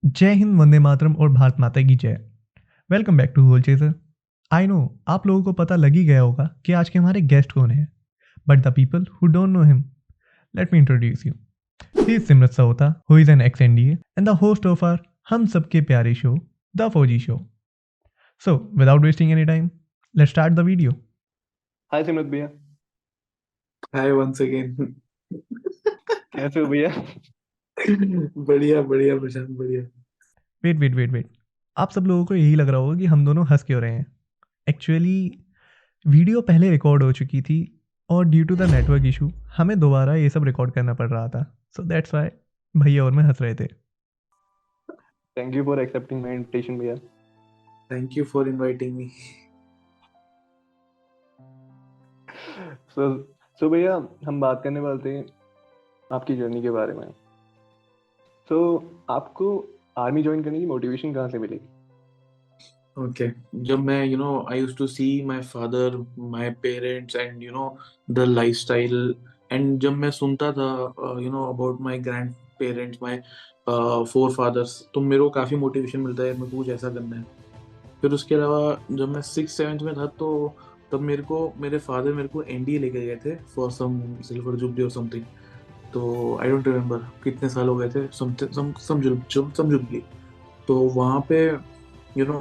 जय हिंद, वंदे मातरम और भारत माता की जय। Welcome back to whole chaser. I know आप लोगों को पता लग ही गया होगा कि आज के हमारे गेस्ट कौन हैं, but the people who don't know him, let me introduce you. He is Simrat Sahota, who is an ex NDA and the host of our हम सबके प्यारे show the Fauji show. So without wasting any time, let's start the video. Hi Simrat भैया। Hi once again. कैसे हो भैया? बढ़िया बढ़िया प्रशांत, बढ़िया। वेट वेट वेट वेट, आप सब लोगों को यही लग रहा होगा कि हम दोनों हंस क्यों रहे हैं। एक्चुअली वीडियो पहले रिकॉर्ड हो चुकी थी और due to the network issue हमें दोबारा ये सब रिकॉर्ड करना पड़ रहा था। सो दैट्स वाई भैया और मैं हंस रहे थे। Thank you for accepting my invitation भैया। Thank you for inviting me. So so भैया, हम बात करने वाले थे आपकी जर्नी के बारे में। सो आपको आर्मी ज्वाइन करने की मोटिवेशन कहाँ से मिली? ओके, जब मैं I used to see my father, my parents and the lifestyle, and जब मैं सुनता था about my grandparents, my forefathers, तो मेरे को काफ़ी मोटिवेशन मिलता है, मेरे को कुछ ऐसा करना है। फिर उसके अलावा जब मैं 6th 7th में था, तो तब मेरे फादर मेरे को एनडीए लेके गए थे फॉर सम सिल्वर जुबली और समथिंग। तो आई डोंट रिमेम्बर कितने साल हो गए थे, सम जुबली। तो वहाँ पे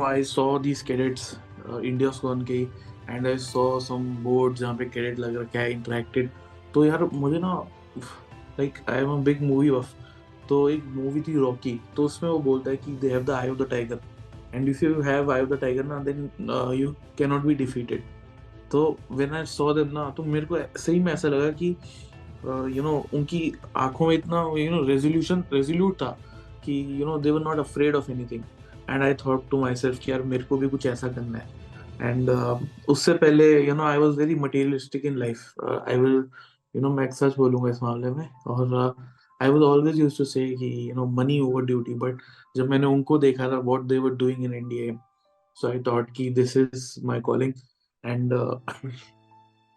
I saw these cadets, India स्कॉन के, and I saw some board जहाँ पे कैडेट लग रखा है, इंटरेक्टेड। तो यार मुझे ना, like I am a big movie buff. तो एक मूवी थी रॉकी, तो उसमें वो बोलता है कि they have the eye of the tiger, and if you have eye of the tiger ना, then you can not be defeated. तो व्हेन आई सॉ देम ना, तो मेरे को सही में ऐसा लगा कि उनकी आंखों में इतना रेजोल्यूट था कि they were not afraid of anything. And I thought to myself कि यार मेरे को भी कुछ ऐसा करना है। एंड उससे पहले I was very materialistic in life. I will मैं सच बोलूंगा इस मामले में। और I was always use to say कि मनी ओवर ड्यूटी। बट जब मैंने उनको देखा था what they were doing in India, so I thought कि this is my calling. And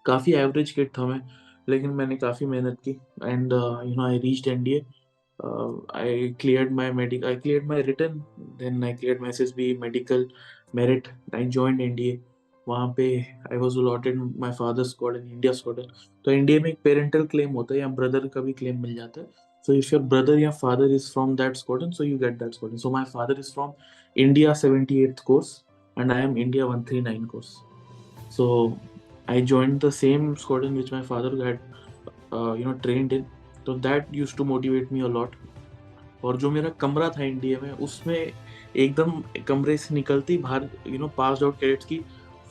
काफ़ी एवरेज किड था मैं, लेकिन मैंने काफ़ी मेहनत की। And I reached NDA. I cleared my I cleared my written, then I cleared my SSB medical merit. I joined NDA. वहाँ पे I was allotted my father's squadron, India squadron. तो इंडिया में एक पेरेंटल क्लेम होता है या brother का भी क्लेम मिल जाता है. So if your brother या father is from that squadron, so you get that squadron. So my father is from India 78th course and I am India 139 course. So I joined the same squadron which my father had trained in. तो that use to motivate me a lot. और जो मेरा कमरा था India में, उसमें एकदम कमरे से निकलती बाहर पास आउट कैडेट्स की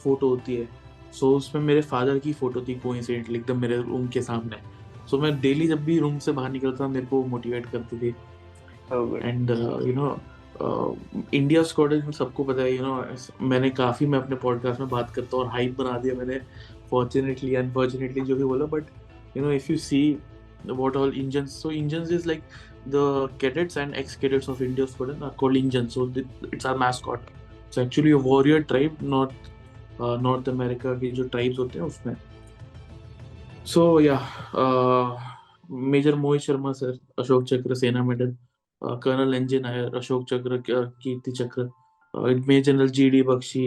फोटो होती है। सो उसमें मेरे फादर की फोटो थी कोइंसिडेंटली एकदम मेरे रूम के सामने। सो मैं डेली जब भी रूम से बाहर निकलता मेरे को मोटिवेट करती थी। एंड इंडिया स्क्वाड सबको पता है, मैंने काफ़ी, मैं अपने पॉडकास्ट में बात करता हूँ और हाइप बना दिया मैंने, फॉर्चुनेटली अनफॉर्चुनेटली जो भी बोला। But if you see what all engines, so engines is like the cadets and ex-cadets of India squadron are called engines, so it's our mascot. It's actually a warrior tribe, not North America के जो tribes होते हैं उसमें. So yeah, major Mohit Sharma sir, Ashok Chakra Sena medal, colonel NJ Nair, Ashok Chakra, Kirti Chakra, major general GD. Bakshi,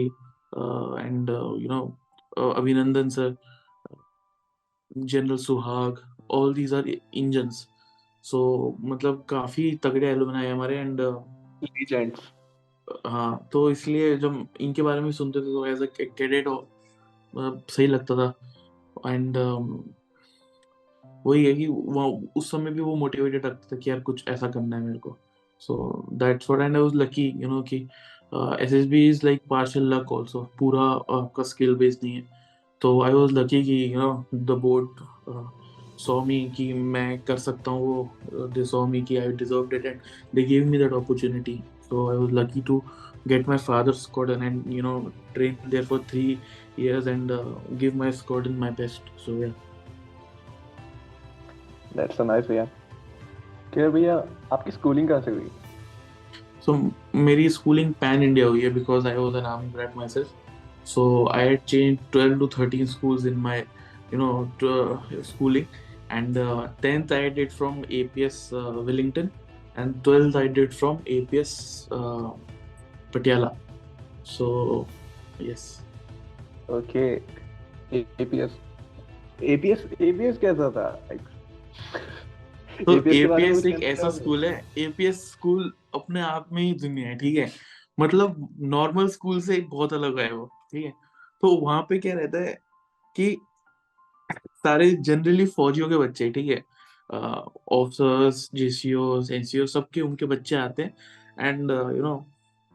and Abhinandan sir, general Suhag, all these are engines. So मतलब काफी तगड़े alumni है हमारे। And legends. हाँ, तो इसलिए जब इनके बारे में सुनते थे तो एज अ कैडेट मतलब सही लगता था। एंड वही है कि वो उस समय भी वो मोटिवेटेड रखता था कि यार कुछ ऐसा करना है मेरे को। So that's what, and I was lucky कि SSB is like partial luck also, पूरा आपका स्किल बेस्ड नहीं है। तो आई वाज लकी कि द बोर्ड सॉ मी कि मैं कर सकता हूँ वो, दे सॉ मी कि I deserved it and they give me that opportunity. So I was lucky to get my father's squadron and train there for 3 years and give my squadron my best. So yeah. That's so nice भैया। क्या भैया, आपकी schooling कहाँ से हुई? So मेरी schooling pan India हुई है because I was an army brat myself. So I had changed 12 to 13 schools in my schooling, and 10th I did from APS Wellington, and 12th I did from APS Patiala. So yes. Okay, APS APS APS कैसा था? तो APS के बारे में APS कुछ एक कहना ऐसा चाहोगे? स्कूल है, एपीएस स्कूल अपने आप में ही दुनिया है, ठीक है। मतलब नॉर्मल स्कूल से बहुत अलग है वो, ठीक है। तो वहां पे क्या रहता है कि सारे जनरली फौजियों के बच्चे, ठीक है, ऑफिसर्स, जीसीओस, एनसीओ, सबके उनके बच्चे आते हैं। एंड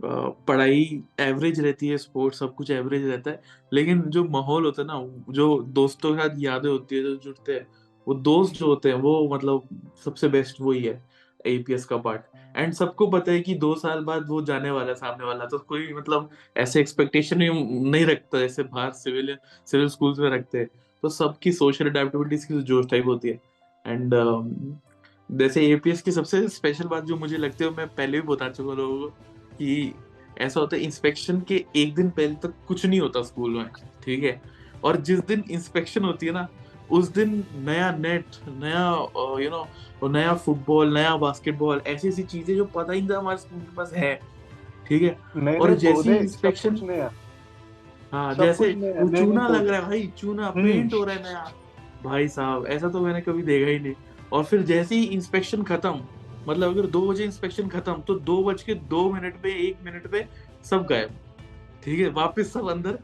पढ़ाई एवरेज रहती है, स्पोर्ट्स सब कुछ एवरेज रहता है, लेकिन जो माहौल होता है ना, जो दोस्तों के साथ यादें होती है, जो जुड़ते हैं, वो दोस्त जो होते हैं, वो मतलब सबसे बेस्ट वही है एपीएस का पार्ट। एंड सबको पता है कि 2 साल बाद वो जाने वाला है सामने वाला, तो कोई मतलब ऐसे एक्सपेक्टेशन नहीं रखता जैसे बाहर सिविल स्कूल्स में रखते हैं। तो सबकी सोशल अडेप्टेबिलिटी की जोश टाइप होती है। एंड जैसे एपीएस की सबसे स्पेशल बात जो मुझे लगती है, मैं पहले भी बता चुका लोगों को, कि ऐसा होता है इंस्पेक्शन के एक दिन पहले तक कुछ नहीं होता स्कूल में, ठीक है। और जिस दिन इंस्पेक्शन होती है ना, उस दिन नया नेट, नया नया फुटबॉल, नया बास्केटबॉल, ऐसी ऐसी चीजें जो पता ही नहीं था हमारे स्कूल के पास है, ठीक है। नए और नए जैसी पौधे, सब इंस्पेक्शन, कुछ नया, हाँ, सब जैसे कुछ नया, वो नए नए चूना लग पौधे। रहा है भाई, चूना हम्म। पेंट हो रहा है नया, भाई साहब ऐसा तो मैंने कभी देखा ही नहीं। और फिर जैसे ही इंस्पेक्शन खत्म, मतलब अगर 2 बजे इंस्पेक्शन खत्म, तो 2 बज के 2 मिनट पे, 1 मिनट पे सब गायब, ठीक है। वापस सब अंदर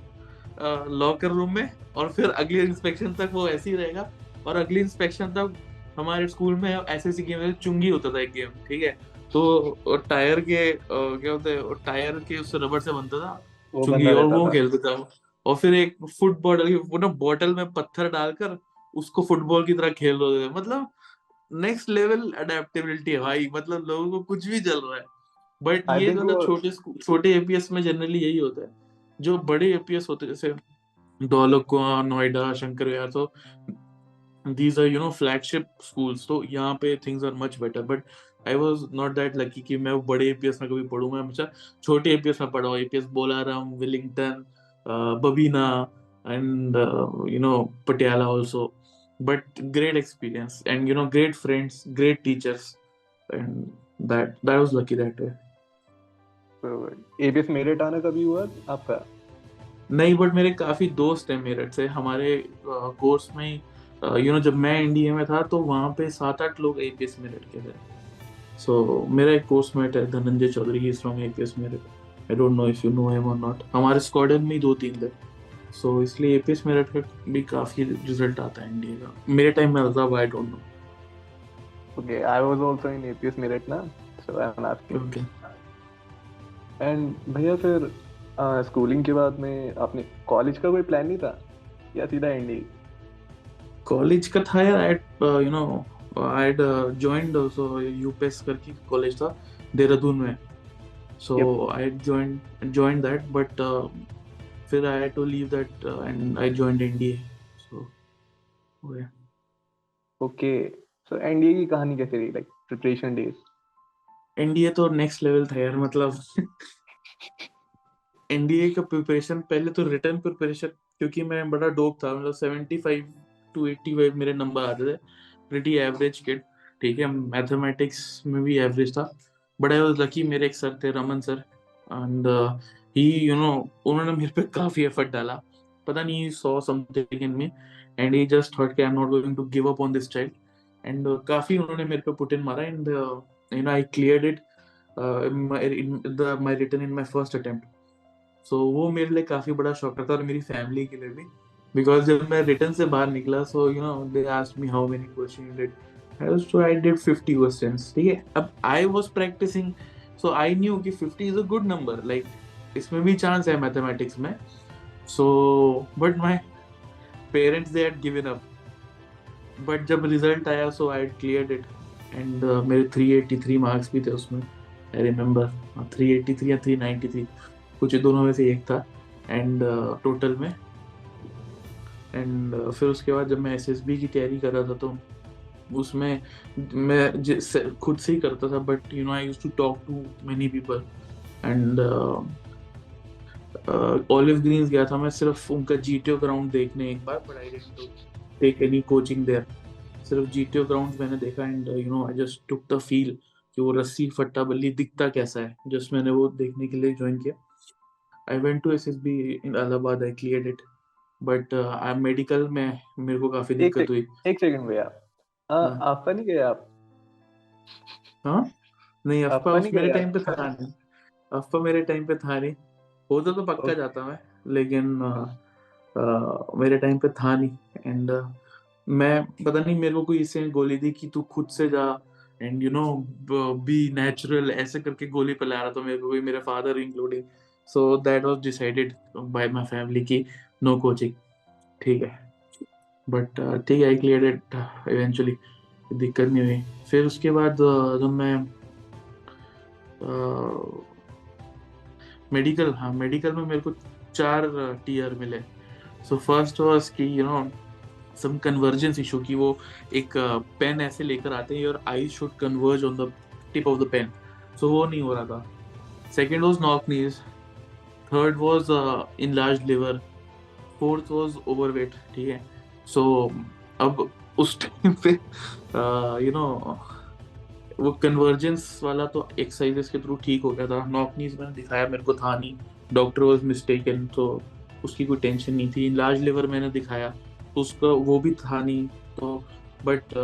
लॉकर रूम में, और फिर अगले इंस्पेक्शन तक वो ऐसे ही रहेगा। और अगली इंस्पेक्शन तक हमारे स्कूल में ऐसे ऐसी गेम है, चुंगी होता था एक गेम, ठीक है। तो टायर के क्या होते हैं, टायर के उससे रबड़ से बनता था वो चुंगी, बंदा और रहता वो था। खेलते था वो। और फिर एक फुट बॉटल, वो ना बॉटल में पत्थर डालकर उसको फुटबॉल की तरह खेल रहे थे। मतलब नेक्स्ट लेवल अडेप्टेबिलिटी है भाई, मतलब लोगों को कुछ भी चल रहा है। बट आई ये थिंक मतलब वो छोटे एपीएस में जनरली यही होता है। जो बड़े एपीएस होते हैं, जैसे धौलकुआं, नोएडा, शंकर विहार, तो these are flagship schools, तो यहाँ पे things are much better, but I was not that lucky कि मैं वो बड़े एपीएस में कभी पढ़ूं। मैं हमेशा छोटे एपीएस में पढ़ा हूँ, APS Bolarum, Wellington, Babina, and Patiala also, but great experience, and great friends, great teachers, and that was lucky that way. ABS merit आना कभी हुआ आपका? नहीं, बट मेरे काफी दोस्त हैं मेरठ से, हमारे कोर्स में ही, जब मैं एनडीए में था तो वहाँ पे 7-8 लोग एपीएस मेरठ के थे। सो मेरा एक कोर्समेट है Dhananjay Chaudhary, he is from APS Meerut. I don't know if you know him और नॉट, हमारे स्क्वाडन में ही 2-3 थे। सो इसलिए एपीएस मेरठ का भी काफी रिजल्ट आता है एनडीए का, मेरे टाइम में आता, I don't know. Okay, I was also in APS merit ना, so I am asking. Okay. And भैया फिर स्कूलिंग के बाद में आपने कॉलेज का कोई प्लान नहीं था या सीधा एनडी? कॉलेज का था यार, आई जॉइंड ऑल्सो यूपेस करके कॉलेज था देहरादून में। So yup. I joined that, but फिर I had to leave that, and I joined NDA. So yeah. Okay, so NDA की कहानी कैसी रही, लाइक प्रिपरेशन डेज? NDA तो नेक्स्ट लेवल था यार, मतलब NDA का प्रिपरेशन, पहले तो रिटर्न प्रिपरेशन, क्योंकि मैं बड़ा डोप था, मतलब 75 to 85 मेरे नंबर आते थे, प्रिटी एवरेज किड, ठीक है। मैथमेटिक्स में भी एवरेज था, बट आई वाज लकी, मेरे एक सर थे रमन सर, एंड ही उन्होंने मेरे पे काफी एफर्ट डाला, पता नहीं saw something in me, and he just thought कि I am not going to give up on this child. And काफी उन्होंने मेरे पे पुट इन मारा, and I cleared it, my written in my first attempt. So वो मेरे लिए काफी बड़ा शॉकर था, और मेरी फैमिली के लिए भी, बिकॉज जब मैं रिटर्न से बाहर निकला, so they asked me how many question you did, so I did 50 questions, ठीक है। अब I was practicing, so I knew कि 50 is a good number, like इसमें भी चांस है मैथमेटिक्स में। So but my parents they had given up, but जब result आया, so I cleared it, and मेरे 383 मार्क्स भी थे उसमें, आई रिमेम्बर, 383 या 393, कुछ दोनों में से एक था, एंड टोटल में। एंड फिर उसके बाद जब मैं एसएसबी की तैयारी कर रहा था, तो उसमें मैं खुद से ही करता था, but I used to talk to many people, and Olive Greens गया था मैं सिर्फ उनका जीटीओ ग्राउंड देखने एक बार, but I didn't take any coaching there, सिर्फ जीटीओ ग्राउंड मैंने देखा, and I just took the feel कि वो रस्सी फट्टा बल्ली दिखता कैसा है। जस्ट मैंने वो देखने के लिए ज्वाइन किया। I went to SSB in Allahabad, I cleared it, but I medical में मेरे को काफी एक दिक्कत हुई। एक सेकंड भैया, हाँ आपका नहीं गए आप? हाँ, नहीं अफवाह आपका उस नहीं मेरे गए टाइम पे आप? था नहीं। अफवाह मेरे टाइम पे था नहीं, होता तो पक्का ओके। जाता मैं, लेकिन हाँ। मेरे टाइम पे था नहीं। एंड मैं पता नहीं मेरे को कोई इससे गोली दी कि तू खुद से जा एंड बी नेचुरल, ऐसे करके गोली पिला रहा था मेरे को कोई, मेरे father including. So that was decided by my family की नो कोचिंग, ठीक है। बट ठीक है, आई क्लियर्ड इट इवेंचुअली, दिक्कत नहीं हुई। फिर उसके बाद जब मैं मेडिकल, हाँ मेडिकल में मेरे को 4 टीयर मिले। सो फर्स्ट वाज कि सम कन्वर्जेंस इशू, की वो एक पेन ऐसे लेकर आते हैं, your eyes should converge on the tip of the pen, so वो नहीं हो रहा था। Second was knock knees, third was enlarge liver, fourth was overweight, ठीक है। सो अब उस टाइम पे यू नो वो कन्वर्जेंस वाला तो एक्सरसाइजेस के थ्रू ठीक हो गया था। नॉक नीज मैंने दिखाया, मेरे को था नहीं, डॉक्टर वाज मिस्टेकन, तो उसकी कोई टेंशन नहीं थी। लार्ज लिवर मैंने दिखाया तो उसका वो भी था नहीं, तो बट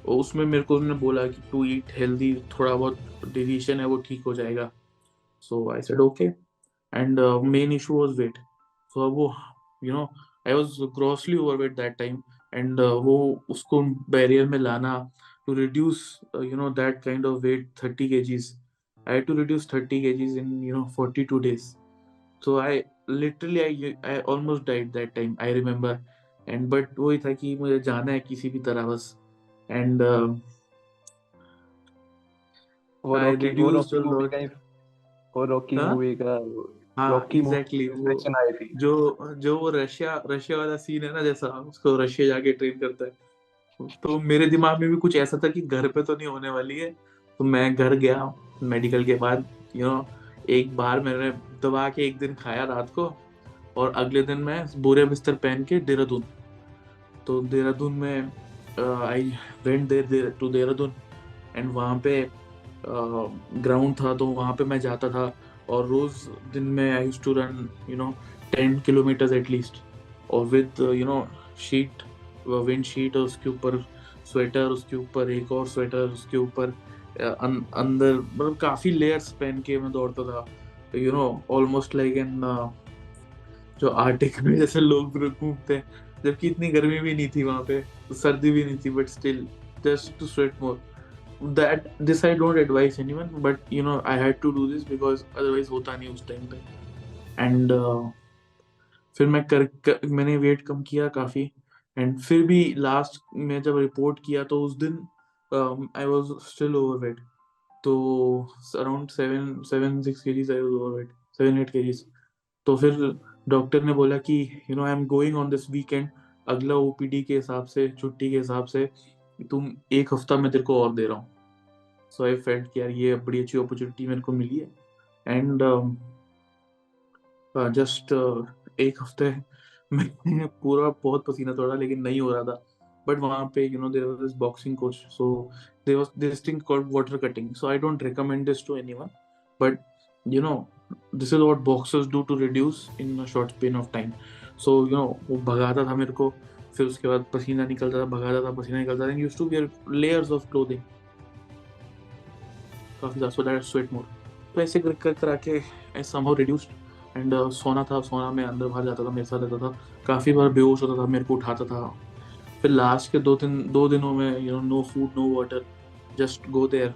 उसमें मेरे को उन्होंने बोला कि टू ईट हेल्दी, थोड़ा बहुत डेविएशन है वो ठीक हो जाएगा। So I said okay, and main issue was weight. So अब वो I was grossly overweight that time, and वो उसको बैरियर में लाना to reduce that kind of weight 30 kgs, I had to reduce 30 kgs in 42 days. So I almost died that time, I remember. And but वही था कि मुझे जाना है किसी भी तरह बस, and वो I रॉकी वो reduced Rocky a movie lot. का वो रॉकी हाँ मूवी का हाँ रॉकी एग्जैक्टली, मूवी वो इंस्पिरेशन आई थी। जो जो वो रशिया रशिया वाला सीन है ना, जैसा उसको रशिया जाके ट्रेन करता है, तो मेरे दिमाग में भी कुछ ऐसा था कि घर पे तो नहीं होने वाली है। तो मैं घर गया मेडिकल के बाद, एक बार मैंने दबा के एक दिन खाया रात को, और अगले दिन मैं बोरे बिस्तर पहन के देहरादून। तो देहरादून में I went there to Dehradun, and वहाँ पे ग्राउंड था, तो वहाँ पे मैं जाता था, और रोज दिन में I used to run 10 kilometers at least, और विद शीट, विंड शीट, और उसके ऊपर स्वेटर, उसके ऊपर एक और स्वेटर, उसके ऊपर अंदर मतलब काफी लेयर्स पहन के मैं दौड़ता था, ऑलमोस्ट लाइक एन जो आर्टिक में जैसे लोग घूमते हैं, जबकि इतनी गर्मी भी नहीं थी वहां पे, सर्दी भी नहीं थी, but still just to sweat more. That this I don't advise anyone, but I had to do this because otherwise होता नहीं उस टाइम पे। एंड फिर मैंने वेट कम किया काफी, एंड फिर भी लास्ट में जब रिपोर्ट किया तो उस दिन आई वाज स्टिल ओवरवेट। तो around 7-6 kgs I was overweight, 7-8 kgs। तो फिर डॉक्टर ने बोला कि I am going on this weekend, अगला ओपीडी के हिसाब से, छुट्टी के हिसाब से तुम एक हफ्ता में तेरे को और दे रहा हूँ। सो आई फेल्ट कि यार ये बड़ी अच्छी अपॉर्चुनिटी मेरे को मिली है, एंड जस्ट एक हफ्ते में पूरा बहुत पसीना तोड़ा, लेकिन नहीं हो रहा था। बट वहाँ पे there was this boxing coach, so there was this thing called water cutting. So I don't recommend this to anyone, but you know this is what boxers do to reduce in a short span of time. So वो भगाता था मेरे को, फिर उसके बाद पसीना निकलता था, भगाता था, पसीना निकलता था, and used to wear layers of clothing काफी ज्यादा, सो दैट स्वेट मोर। तो ऐसे कर आके आई समहाउ रिड्यूस्ड, एंड सोना था, सोना में अंदर बाहर जाता था, मेरे साथ रहता था, काफी बार बेहोश होता था, मेरे को उठाता था। फिर लास्ट के 2 दिनों में no food no water, just go there,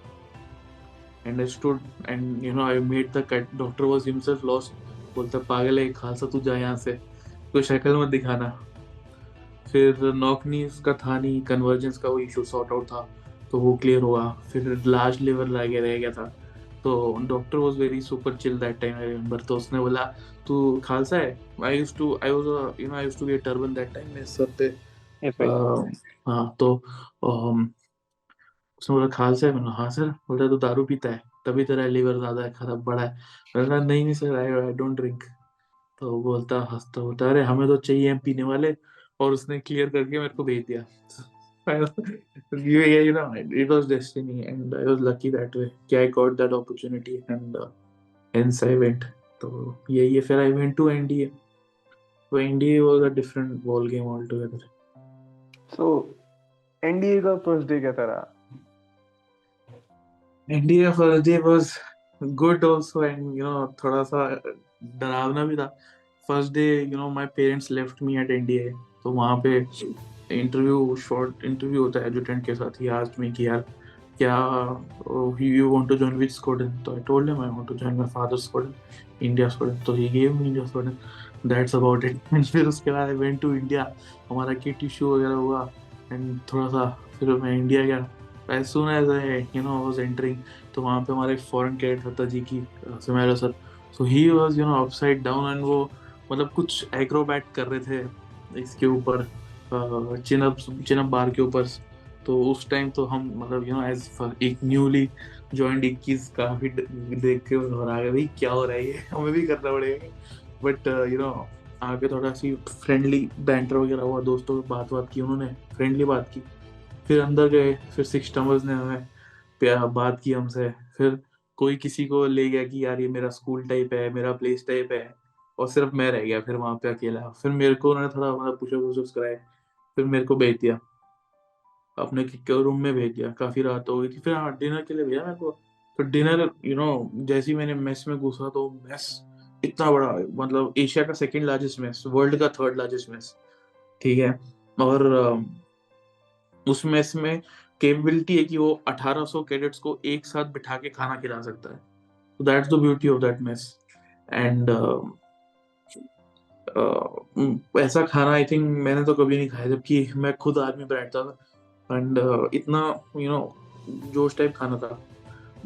and I stood, and I made the cut. Doctor was himself lost, बोलता पागल है खालसा, तू जा यहाँ से, कोई शक्ल मत दिखाना। फिर नॉकनीज का था नहीं, कन्वर्जेंस का वो इशू सॉर्ट आउट था, तो वो क्लियर हुआ। फिर लार्ज लिवर रह गया था। तो doctor was very super chill that time, I remember. तो उसने बोला तू खालसा है, I used to wear turban that time मेरे सर पे। यस भाई। हाँ, तो उसने बोला खालसा है, मैंने हाँ सर। बोलता है, तो दारू पीता है तभी तेरा लिवर ज्यादा है, खराब बड़ा है। मैंने कहा नहीं नहीं सर, आई डोंट ड्रिंक। तो वो बोलता, हंसता, बोलता अरे हमें तो चाहिए पीने वाले, और उसने क्लियर करके मेरे को भेज दिया। it was destiny, and I was lucky that way. I got that opportunity, and hence I went. तो यही है, फिर I went to NDA. So NDA was a different ball game altogether. So NDA का first day कैसा रहा? NDA first day was good also, and थोड़ा सा डरावना भी था. First day, my parents left me at NDA. तो वहाँ पे शॉर्ट इंटरव्यू होता है एजुटेंट के साथ. ही आस्क्ड मी कि यार क्या you want to join which squadron? तो I told him I want to join my father's squadron, India squadron. तो he gave me India squadron. That's about it. And फिर उसके बाद I went to India. हमारा kit issue वगैरह हुआ, and थोड़ा सा फिर मैं इंडिया गया. As soon as I was entering, तो वहाँ पे हमारे फॉरेन कैडेट था ताजिकी सुमेरा sir. So he was upside down, and वो मतलब कुछ एक्रोबैट कर रहे थे इसके ऊपर, चिन अप बार के ऊपर. तो उस टाइम तो हम मतलब एज एक न्यूली ज्वाइंड 21 काफी देख के और आ गए भाई क्या हो रहा है ये, हमें भी करना पड़ेगा. बट आगे थोड़ा सी फ्रेंडली बैंटर वगैरह हुआ, दोस्तों बात की, उन्होंने फ्रेंडली बात की. फिर अंदर गए, फिर सिक्स टमर्स ने हमें बात की हमसे. फिर कोई किसी को ले गया कि यार ये मेरा स्कूल टाइप है, मेरा प्लेस टाइप है, और सिर्फ मैं रह गया फिर वहां पे अकेला. फिर मेरे को उन्होंने थोड़ा मतलब पुशअप्स कराए. फिर मेरे को भेज दिया अपने रूम में, भेज दिया. काफी रात हो गई थी. फिर हाँ, डिनर के लिए भेजा मेरे को. तो डिनर जैसे ही मैंने मेस में घुसा, तो मेस इतना बड़ा, मतलब एशिया का सेकंड लार्जेस्ट मेस, वर्ल्ड का थर्ड लार्जेस्ट मेस. ठीक है. और उस मेस में कैपेबिलिटी है कि वो 1800 कैडेट्स को एक साथ बिठा के खाना खिला सकता है. So that's the beauty of that mess. And ऐसा खाना आई थिंक मैंने तो कभी नहीं खाया, जबकि मैं खुद आर्मी में बैठता था. एंड इतना जोश टाइप खाना था.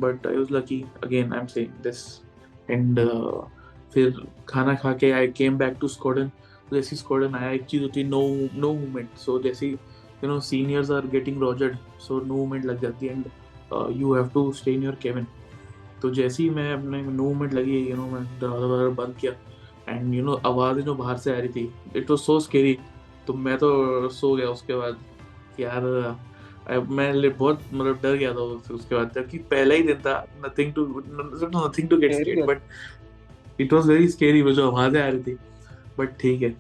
But I was lucky, again I am saying this. And फिर खाना खा के आई केम बैक टू स्क्वाड्रन. जैसी स्क्वाड्रन आया, एक चीज होती है, नो नो मूवमेंट. सो जैसी seniors are getting roasted, so no movement लग जाती है, and you have to stay in your cabin. तो जैसे ही मैं अपने नो मूवमेंट लगी, मैं दरवाजा बंद किया, एंड आवाज़ें जो बाहर से आ रही थी, इट वाज सो स्केरी. तो मैं तो सो गया उसके बाद कि यार मैं बहुत मतलब डर गया था उसके बाद, जबकि पहला ही दिन था. Nothing to get scared, but it was very scary वो जो आवाज़ें आ रही थी. बट ठीक है.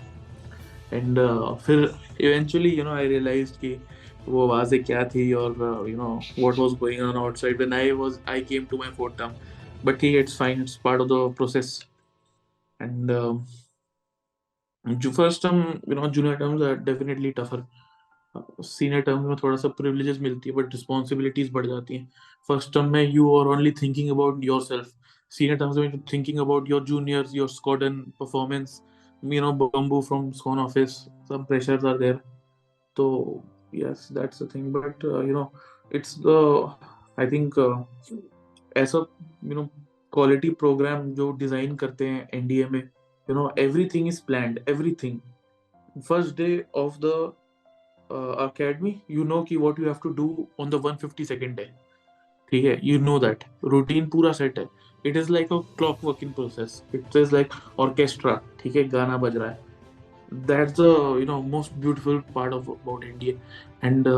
एंड फिर इवेंचुअली आई रियलाइज्ड कि वो आवाज़ें क्या थी, और what was going on outside when I came to my fourth term. But ठीक है, it's fine, it's part of the process. And जो first term, junior terms are definitely tougher. Senior terms में थोड़ा सा प्रिविलेजेस मिलती है, but responsibilities बढ़ जाती हैं. फर्स्ट टर्म में you are only thinking about yourself. Senior terms में thinking about your juniors, your squadron performance. Bamboo from SCON office, some pressures are there. So yes, that's the thing. But it's the, I think ऐसा quality program जो design करते हैं NDA में, everything is planned, everything. First day of the academy, कि what you have to do on the 152nd day. ठीक है, you know that routine पूरा set है. It is like a clock working process. It is like orchestra. ठीक है, गाना बज रहा है. That's the most beautiful part of about India. And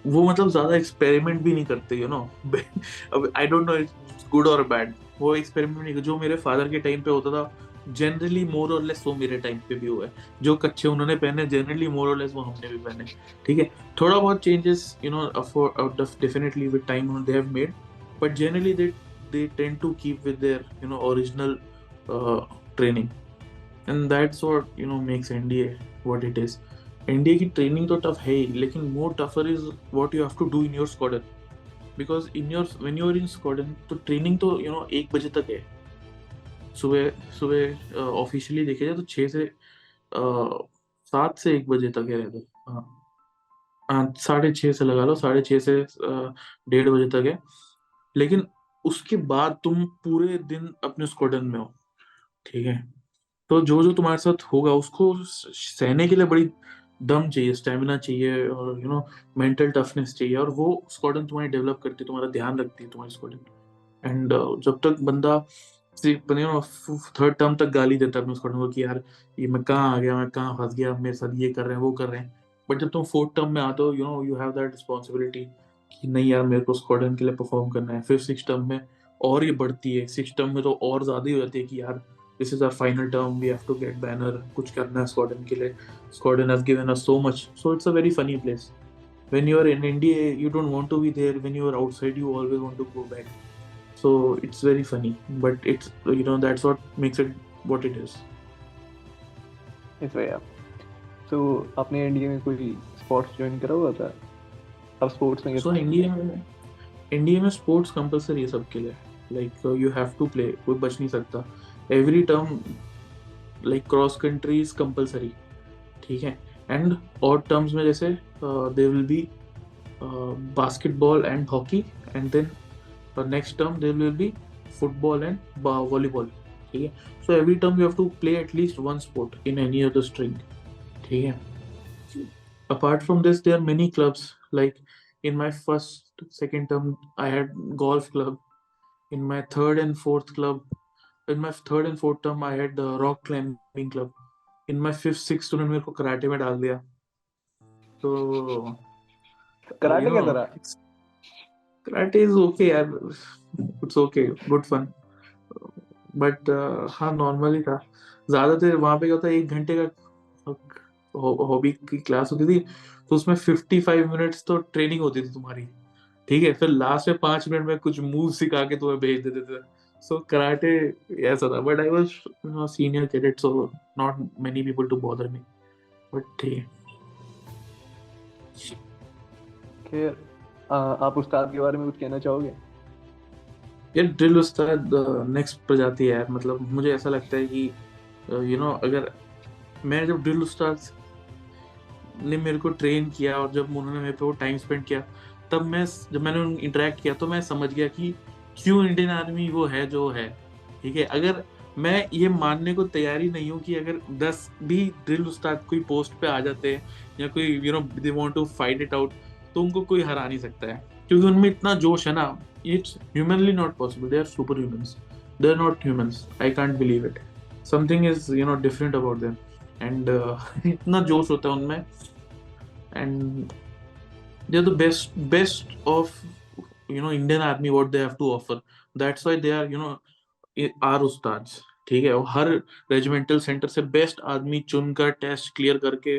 वो मतलब ज्यादा एक्सपेरिमेंट भी नहीं करते. अब आई डोंट नो इट्स गुड और बैड. वो एक्सपेरिमेंट नहीं, जो मेरे फादर के टाइम पे होता था जनरली मोर और लेस वो मेरे टाइम पे भी हुआ है. जो कच्चे उन्होंने पहने जनरली मोर और लेस वो हमने भी पहने. ठीक है, थोड़ा बहुत changes definitely with time they have made, but generally they tend to keep with their original training. And that's what makes NDA what it is. NDA की ट्रेनिंग तो टफ है ही, लेकिन मोर tougher is what you have to do in your squadron. Because when you are in squadron, तो training तो 1 बजे तक है. सुबह ऑफिशियली देखे जाए तो 6 से 7 से 1 बजे तक है रहते. हाँ, 6:30 से लगा लो, 6:30 से 1:30 बजे तक है. लेकिन उसके बाद तुम पूरे दिन अपने स्क्वाड्रन में हो. ठीक है, तो जो तुम्हारे साथ होगा उसको सहने के लिए बड़ी दम चाहिए, स्टेमिना चाहिए, और मेंटल टफनेस चाहिए. और वो स्क्वाड्रन तुम्हारी डेवलप करती है, तुम्हारा ध्यान रखती है तुम्हारी स्क्वाड्रन. एंड जब तक बंदा थर्ड टर्म तक गाली देता है अपने स्क्वाड्रन को कि यार ये मैं कहाँ आ गया, मैं कहाँ फंस गया, मेरे साथ ये कर रहे हैं, वो कर रहे हैं, बट जब तुम फोर्थ टर्म में आते हो, you know, you have that responsibility कि नहीं यार मेरे को स्क्वाड्रन के लिए परफॉर्म करना है। फिर सिक्स टर्म में और ये बढ़ती है, सिक्स टर्म में तो और ज्यादा ही हो जाती है कि यार this is our final term, we have to get banner, कुछ करना है स्क्वाड्रन के लिए, squadron has given us so much, so it's a very funny place. When you are in India, you don't want to be there. When you are outside, you always want to go back. So it's very funny, but it's, you know, that's what makes it what it is. इस वे आप तो आपने India में कोई sports join करा हुआ था? अब स्पोर्ट्स में So इंडिया में स्पोर्ट्स कंपलसरी है सबके लिए, like you have to play, कोई बच नहीं सकता। Every term like cross country is compulsory, ठीक है। एंड और टर्म्स में जैसे they will be basketball and hockey, and then next term there will be football and volleyball, ठीक है। So every term you have to play at least one sport in any other stream, ठीक है। Apart from this, there are many clubs. Like in my first, second term, I had golf club. In my third and fourth term, I had the rock climbing club. In my fifth, sixth student, मेरे को karate में डाल दिया। तो karate कैसा रहा? Karate is okay यार, it's okay, good fun. But हाँ नॉर्मली था। ज्यादातर वहां पे क्या होता है, 1 घंटे का हॉबी की क्लास होती थी, तो उसमें 55 मिनट्स तो ट्रेनिंग होती थी तुम्हारी, ठीक है। फिर लास्ट में 5 मिनट में कुछ मूव सिखा के तुम्हें भेज देते थे। सो कराटे ऐसा था, but I was senior cadet, so not many people to bother me, but ठीक है। खैर आप उस्ताद के बारे में कुछ कहना चाहोगे? यार ड्रिल उस्ताद नेक्स्ट प्रजाति है यार। मतलब मुझे ऐसा लगता है कि यू नो, अगर मैं जब ड्रिल उस्ताद ने मेरे को ट्रेन किया और जब उन्होंने मेरे पे वो टाइम स्पेंड किया, तब जब मैंने इंटरेक्ट किया तो मैं समझ गया कि क्यों इंडियन आर्मी वो है जो है, ठीक है। अगर मैं ये मानने को तैयारी नहीं हूँ कि अगर 10 भी ड्रिल उस्ताद कोई पोस्ट पे आ जाते हैं या कोई you know they want to fight it out, तो उनको कोई हरा नहीं सकता है, क्योंकि उनमें इतना जोश है ना। It's humanly not possible, they are super humans, they are not humans, I can't believe it, something is you know different about them, and इतना जोश होता है उनमें, and they're the best of you know Indian army, what they have to offer. That's why they are you know our ustads, ठीक है। और हर regimental centre से best आदमी चुनकर टेस्ट क्लियर करके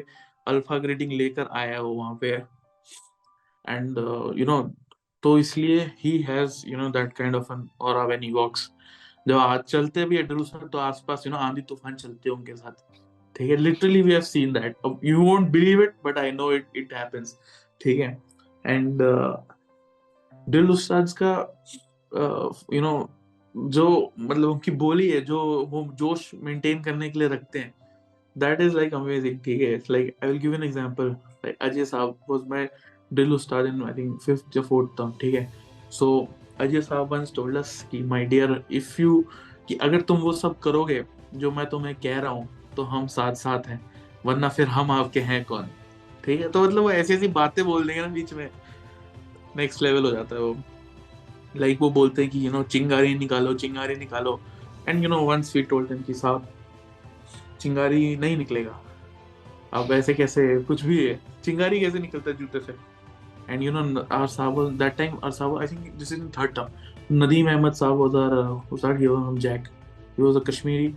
अल्फा ग्रेडिंग लेकर आया है वो वहां पे, एंड यू नो, तो इसलिए he has you know that kind of an aura when he walks. जब आज चलते भी एड्रेस तो आसपास यू नो आंधी तूफान चलते हैं उनके साथ, ठीक है। Literally we have seen that, you won't believe it but I know it happens, ठीक है। एंड दिल उस्ताद का यू नो जो मतलब उनकी बोली है, जो वो जोश मेंटेन करने के लिए रखते हैं, दैट इज लाइक अमेजिंग, ठीक है। It's like I will give an example, like Ajay साहब was my drill Ustad in I think 5th या 4th टर्म, ठीक है। सो अजय साहब वंस टोल्ड अस कि माय डियर, इफ यू, कि अगर तुम वो सब करोगे जो मैं तुम्हें कह रहा हूँ तो हम साथ साथ हैं, वरना फिर हम आपके हैं कौन, ठीक है। तो मतलब वो ऐसी ऐसी बातें बोल देंगे ना बीच में, नेक्स्ट लेवल हो जाता है वो। लाइक वो बोलते हैं कि यू नो चिंगारी निकालो, चिंगारी निकालो, and you know once we told them कि साहब चिंगारी नहीं निकलेगा, अब ऐसे कैसे, कुछ भी है, चिंगारी कैसे निकलता है जूते से। एंड यू नो आवर साहब दैट टाइम, आवर साहब I think this is in 3rd term, Nadeem Ahmed साहब was our jack, he was a Kashmiri,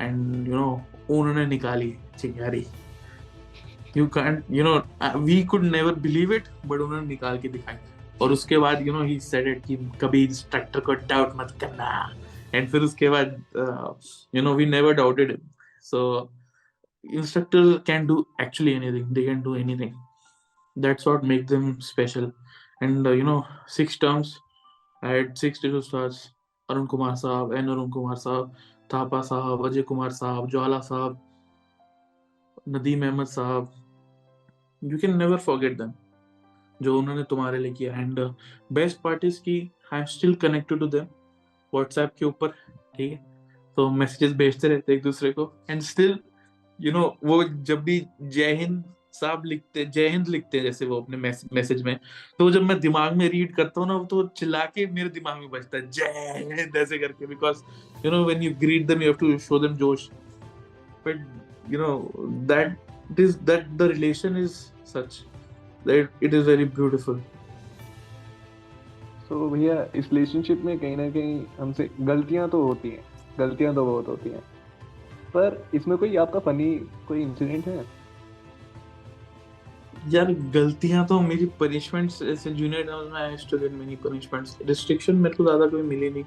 and you know उन्होंने निकाली चिंगारी, you can't you know, we could never believe it, but उन्होंने निकाल के दिखाई। और उसके बाद you know he said it कि कभी इंस्ट्रक्टर को डाउट मत करना, एंड फिर उसके बाद you know we never doubted him. So instructor can do actually anything, they can do anything, that's what makes them special. And you know 6 terms I had 6 drill stars, Arun Kumar Sahab, N Arun Kumar Sahab, Thapa Sahab, Ajay Kumar Sahab, Jwala Sahab, Nadeem Ahmed Sahab, you can never forget them, जो उन्होंने तुम्हारे लिए किया। And best part is की I am still connected to them WhatsApp के ऊपर, ठीक है। तो मैसेजेस भेजते रहते एक दूसरे को, एंड स्टिल यू नो वो जब भी जय हिंद साहब लिखते, जय हिंद लिखते हैं जैसे वो अपने मैसेज में, तो जब मैं दिमाग में रीड करता हूँ ना, तो चिल्ला के मेरे दिमाग में बजता है जय हिंद ऐसे करके, because you know when you greet them you have to show them जोश, but you know that it is that the relation is such that it is very beautiful. So भैया इस रिलेशनशिप में कहीं ना कहीं हमसे गलतियां तो होती हैं, गलतियां तो बहुत होती हैं, पर इसमें कोई आपका फनी कोई इंसिडेंट है? यार गलतियां तो मेरी पनिशमेंट्स ऐसे जूनियर लेवल में I used to get many punishments, restriction मेरे को ज्यादा कोई मिली नहीं।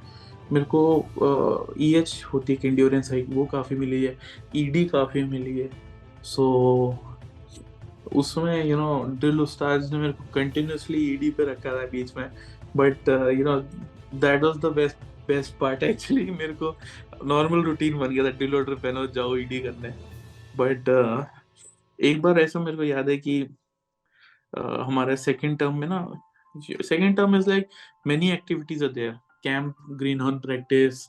मेरे को ईएच होती है एंड्योरेंस हाइक, वो काफी मिली है, ईडी काफी मिली है। सो उसमें ड्रिल उस्ताद ने मेरे को कंटिन्यूअसली ईडी पे रखा था बीच में, but that was the best part actually. मेरे को नॉर्मल रूटीन बन गया था, ड्रिल ऑर्डर पहनो जाओ ईडी करने। बट एक बार ऐसा मेरे को याद है कि हमारे सेकंड टर्म में ना, second term is like many activities are there, camp, green horn practice,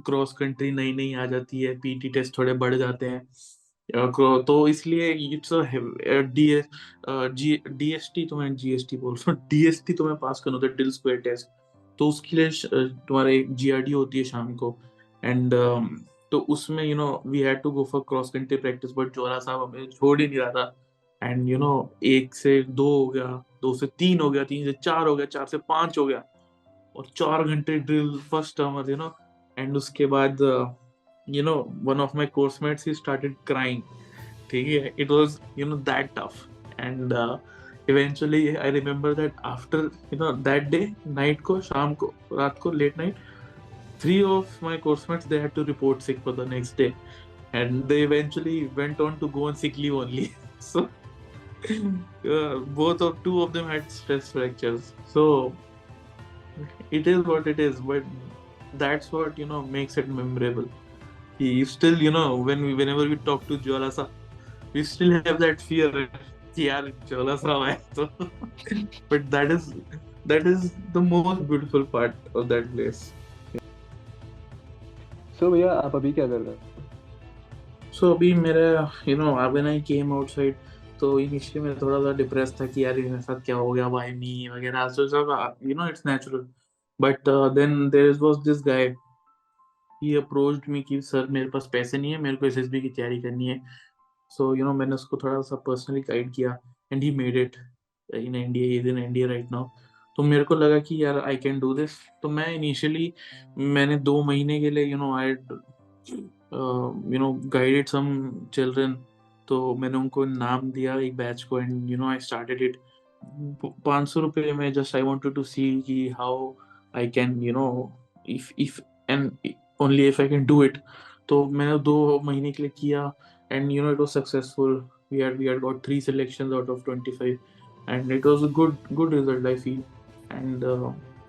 cross country नई नई आ जाती है, पीटी टेस्ट थोड़े बढ़ जाते हैं, तो इसलिए इट्स डीएसटी, तो मैं जीएसटी बोल रहा हूँ, डीएसटी तुम्हें पास करना होता है, ड्रिल स्क्वायर टेस्ट। तो उसके लिए तुम्हारे जीआरडी होती है शाम को, एंड तो उसमें we had to go for cross country practice, but Jora साहब हमें छोड़ ही नहीं रहा था। एंड 1 से 2 हो गया, 2 से 3 हो गया, 3 से 4 हो गया, 4 से 5 हो गया, और 4 घंटे ड्रिल फर्स्ट टर्मर एंड उसके बाद one of my course mates, he started crying. ठीक है, it was that tough, and eventually I remember that after that day, night को, शाम को, रात को, late night, 3 of my course mates, they had to report sick for the next day, and they eventually went on to go on sick leave only. So two of them had stress fractures. So it is what it is, but that's what makes it memorable. He still whenever we talk to Jwala Sahab, we still have that fear कि यार Jwala Sahab है तो but that is the most beautiful part of that place. So भैया आप अभी क्या कर रहे हो? So अभी मेरा when I came outside, तो इनिशियली मैं थोड़ा सा डिप्रेस था कि यार मेरे साथ क्या हो गया, why me वगैरह, so सब it's natural, but then there was this guy, he approached me कि सर मेरे पास पैसे नहीं है, मेरे को एसएसबी की तैयारी करनी है। सो मैंने उसको थोड़ा सा पर्सनली गाइड किया, and he made it in India, he is in India right now. तो मेरे को लगा कि यार आई कैन डू दिस। तो मैं इनिशियली मैंने 2 महीने के लिए आई गाइडेड सम चिल्ड्रन, तो मैंने उनको नाम दिया एक बैच को, एंड आई स्टार्टेड इट 500 रुपये में, जस्ट आई वांटेड टू सी कि how I can if and only if I can do it. तो मैंने 2 महीने के लिए किया, and it was successful. We had got 3 selections out of 25, and it was a good result, I feel. And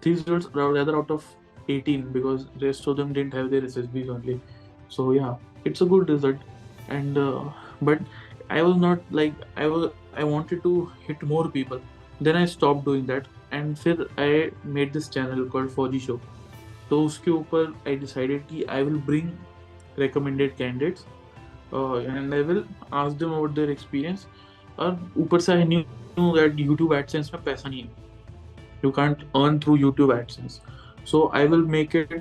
3 results rather out of 18, because rest of them didn't have their SSBs only. So yeah, it's a good result. And but I was not like, I wanted to hit more people. Then I stopped doing that, and फिर I made this channel called Fauji Show. तो उसके ऊपर I decided कि I will bring recommended candidates, and I will ask them about their experience. और ऊपर से I knew that YouTube AdSense में पैसा नहीं है, you can't earn through YouTube AdSense, so I will make it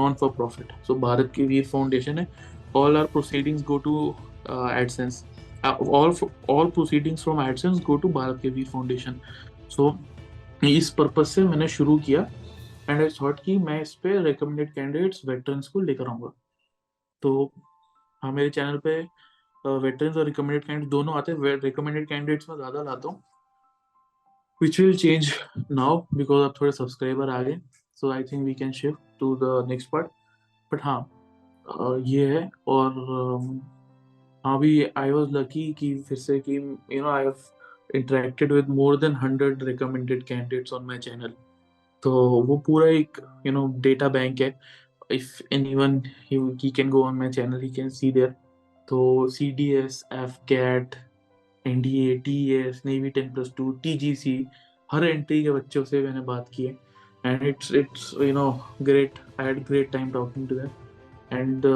non for profit. So Bharat की वीर foundation है, all our proceedings go to AdSense, all proceedings from AdSense go to Bharat की वीर foundation. So इस purpose से मैंने शुरू किया, and I thought कि मैं इस पे रिकमेंडेड कैंडिडेट्स वेटरन्स को लेकर आऊँगा। तो हाँ, मेरे चैनल पे वेटरन्स और रिकमेंडेड कैंडिडेट दोनों आते हैं। रिकमेंडेड कैंडिडेट्स में ज़्यादा लाता हूँ, which will change now because अब थोड़े सब्सक्राइबर आ गए, so I think we can shift to the next part. But हाँ, ये है। और हाँ भी आई वॉज लकी कि फिर से कि I have interacted with more than 100 recommended candidates on my channel. तो वो पूरा एक डेटा बैंक है। If anyone, he can go on my channel, he can see there. तो CDS, FCAT, NDA, TES, Navy 10+2, TGC, हर entry के बच्चों से मैंने बात की है, and it's great. I had great time talking to them, and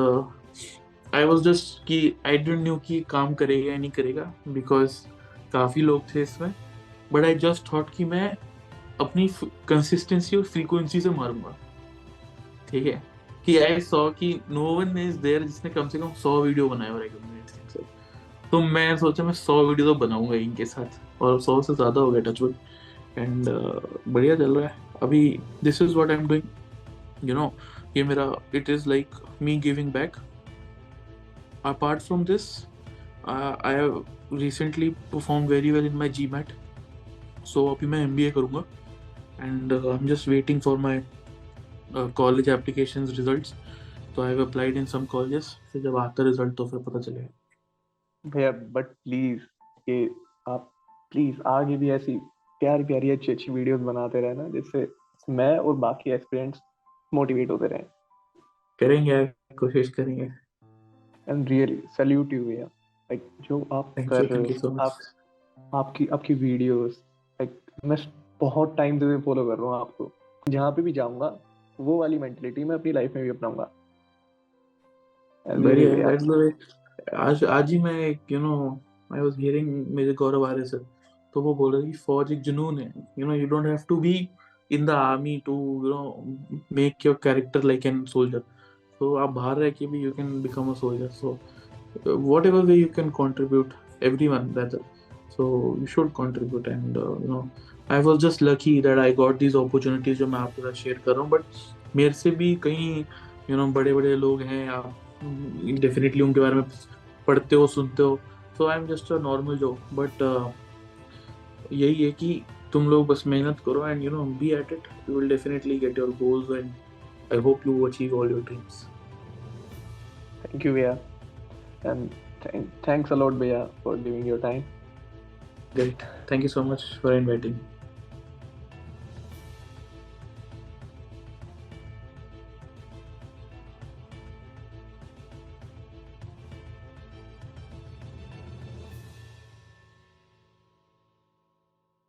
I was just कि I didn't know कि काम करेगा या नहीं करेगा, because काफ़ी लोग थे इसमें, but I just thought कि मैं अपनी कंसिस्टेंसी और फ्रीक्वेंसी से मारूंगा। ठीक है, कि आई सॉ कि नो वन इज देयर जिसने कम से कम 100 वीडियो बनाए हो रिकमेंडेड से। तो मैं सोचा मैं 100 वीडियो तो बनाऊंगा इनके साथ, और 100 से ज्यादा हो गया टचवुड। एंड बढ़िया चल रहा है अभी। This is what I am doing, you know. ये मेरा, it is like me giving back. Apart from this, I have recently perform very well in my GMAT. सो अभी मैं एमबीए करूंगा, and I am just waiting for my college applications results. तो I have applied in some colleges, फिर जब आता result तो फिर पता चलेगा। भैया बट प्लीज, ये आप प्लीज आगे भी ऐसी प्यारी प्यारी अच्छी अच्छी वीडियोस बनाते रहना, जिससे मैं और बाकी एस्पिरेंट्स मोटिवेट होते रहें। करेंगे यार, कोशिश करेंगे। एंड रियली सैल्यूट यू भैया, लाइक जो आप थैंक कर यू, रहे थैंक यू सो हो, मच। आप आपकी आपकी वीडियोस, लाइक मैं बहुत टाइम से फॉलो कर रहा हूँ आपको। जहाँ पे भी जाऊंगा वो वाली मेंटलिटी मैं अपनी लाइफ में भी अपनाऊंगा। रियली बढ़िया है, भैया। That's the way. आज आज ही मैं एक, आई वाज हियरिंग मेरे गौरव आर्य सर, तो वो बोल रहे थे कि फौज एक जुनून है। You don't have to be in the army to make your character like an soldier. तो आप बाहर रह के भी you can become a soldier. So whatever way you can contribute, everyone that, so you should contribute. And I was just lucky that I got these opportunities जो मैं आपके साथ शेयर कर रहा हूँ। बट मेरे से भी कई बड़े बड़े लोग हैं, आप डेफिनेटली उनके बारे में पढ़ते हो, सुनते हो। So I am just a normal जो, बट यही है कि तुम लोग बस मेहनत करो, and be at it, you will definitely get your goals, and I hope you achieve all your dreams. Thank you भैया, एंड थैंक्स अ लॉट भैया for giving your time. Great, thank you so much for inviting.